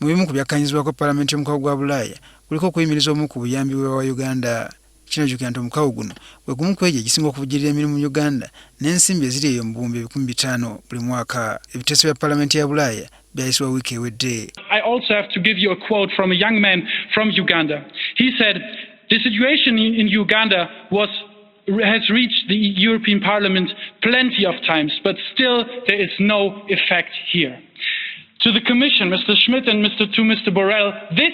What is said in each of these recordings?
Mu bimu ku byakkanyizibwako Palamenti y'Omukago gwa Bulaaya kuliko okuyimiriza omu ku buyambi bwa Uganda. Kino jjukira nti omukago guno gwe gumu ku egyo egisinga okuvujjirira emirimu mu Uganda n'ensimbi eziri eyo mu bihumbi 500 buli mwaka. Ebiteeso bya Palamenti ya Bulaaya byayisibwa wiiki ewedde. I also have to give you a quote from a young man from Uganda. He said, "The situation in Uganda has reached the European Parliament plenty of times, but still there is no effect here." To the Commission, Mr. Schmidt and Mr. Borrell, this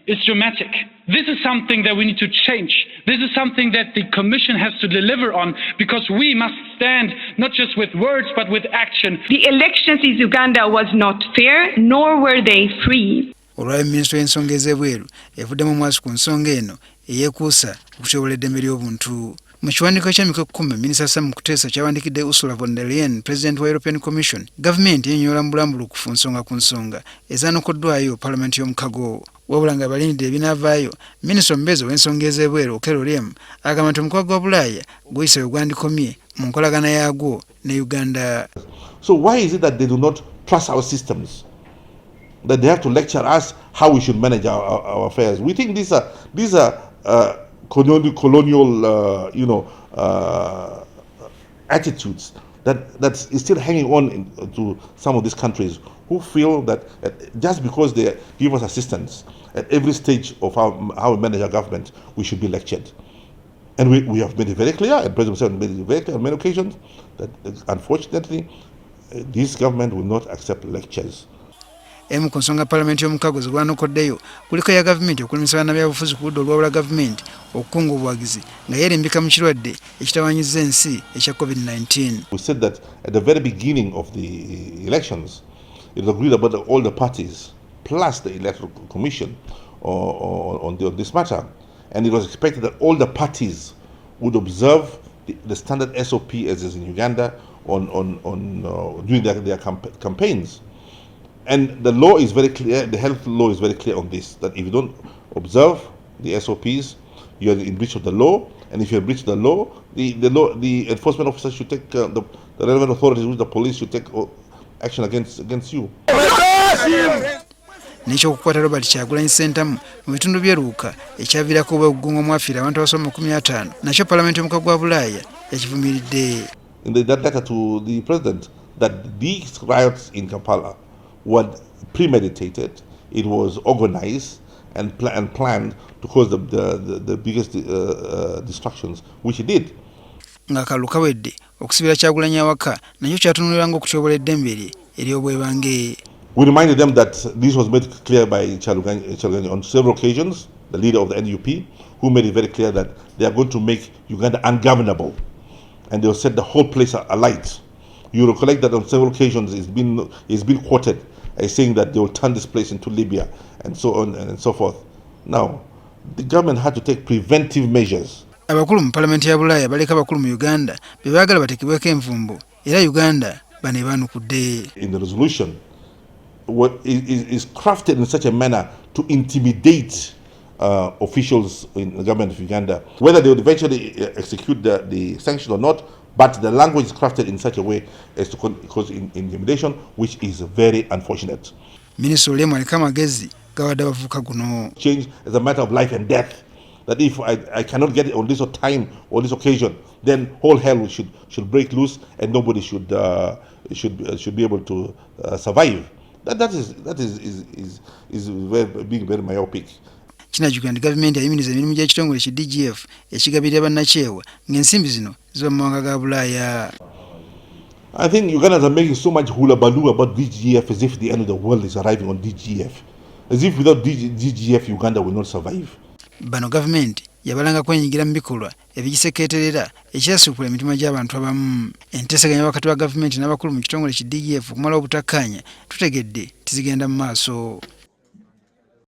is dramatic. This is something that we need to change. This is something that the Commission has to deliver on, because we must stand not just with words but with action. The elections in Uganda was not fair, nor were they free. Olwali Minisitule y'Ensonga ez'Ebweru evuddemu omwaso ku nsonga eno eyeekuusa okutyoboola eddembe ly'obuntu. Mu kiwandiiko ky'emiko 10, Minisita Sam Kuteesa kyawandikidde Ursula von der Leyen, President wa European Commission, gavumenti yenyola mu bulambulukufu nsonga ku nsonga ezaanukuddwayo Palamenti y'Omukago. Wabula nga balindidde ebinaavaayo, Minisita omubeezi w'ensonga ez'ebweru Okello Oryem agamba nti Omukago gwa Bulaaya guyise we gwandikomye mu nkolagana yaagwo ne Uganda. So why is it that they do not trust our systems? That they have to lecture us how we should manage our affairs? We think these are colonial attitudes that is still hanging on to some of these countries who feel that just because they give us assistance at every stage of how we manage our government, we should be lectured. And we have made it very clear, and President Museveni made it very clear on many occasions, that unfortunately this government will not accept lectures. Emu ku nsonga Palamenti y'Omukago ze gwanukuddeyo kuliko ya gavumenti okulimisa bannabyabufuzi ku ludda olwawula gavumenti okukunga obuwagizi nga yeerimbika mu kirwadde ekitawanyizza ensi ekya COVID-19. We said that at the very beginning of the elections, it was agreed about all the parties plus the Electoral Commission on this matter, and it was expected that all the parties would observe the standard SOP as is in Uganda during their campaigns. And the law is very clear, the health law is very clear on this, that if you don't observe the SOPs, you are in breach of the law, and if you are in breach of the law, the enforcement officers should take, the relevant authorities, which the police should take action against you. N'ekyo okukwata Robert Kyagulanyi Ssentamu mu bitundu by'eruuka ekyaviirako obwegugungo mwafiira abantu abasoba 50 nakyo Palamenti y'Omukago gwa Bulaaya yakivumiridde. In that letter to the President, that these riots in Kampala were premeditated, it was organized and planned to cause the biggest destructions, which it did. Ng'akalulu kawedde okusibira Kyagulanyi awaka nakyo kyatunuliranga okutyoboola eddembe lye ery'obwebange. We reminded them that this was made clear by Kyagulanyi on several occasions, the leader of the NUP, who made it very clear that they are going to make Uganda ungovernable, and they will set the whole place alight. You recollect that on several occasions it's been quoted as saying that they will turn this place into Libya and so on and so forth. Now, the government had to take preventive measures. Abakulu mu Palamenti ya Bulaaya baleka abakulu mu Uganda be baagala batekebweko envumbo era Uganda bano ebaanukudde. In the resolution, what is crafted in such a manner to intimidate officials in the government of Uganda, whether they would eventually execute the sanction or not, but the language is crafted in such a way as to cause intimidation, which is very unfortunate. Minisita Oryem aliko amagezi gawadde abavubuka guno. Change is a matter of life and death. That if I cannot get it on this time or this occasion, then whole hell should break loose and nobody should be able to survive. That is being very myopic. Kinajjukira nti gavumenti yayimiriza emirimu gy'ekitongole ki DGF ekigabirira bannakyewa ng'ensimbi zino ziba mu mawanga ga Bulaaya. I think Ugandans are making so much hullabaloo about DGF as if the end of the world is arriving on DGF. As if without DGF Uganda will not survive. Bano gavumenti yabalanga kwenyigira mu bikolwa ebigisekeeterera ekyasuupula emitima gy'abantu abamu. Enteeseganya wakati wa gavumenti n'abakulu mu kitongole ki DGF okumala obutakkaanya tutegedde tizigenda mu maaso.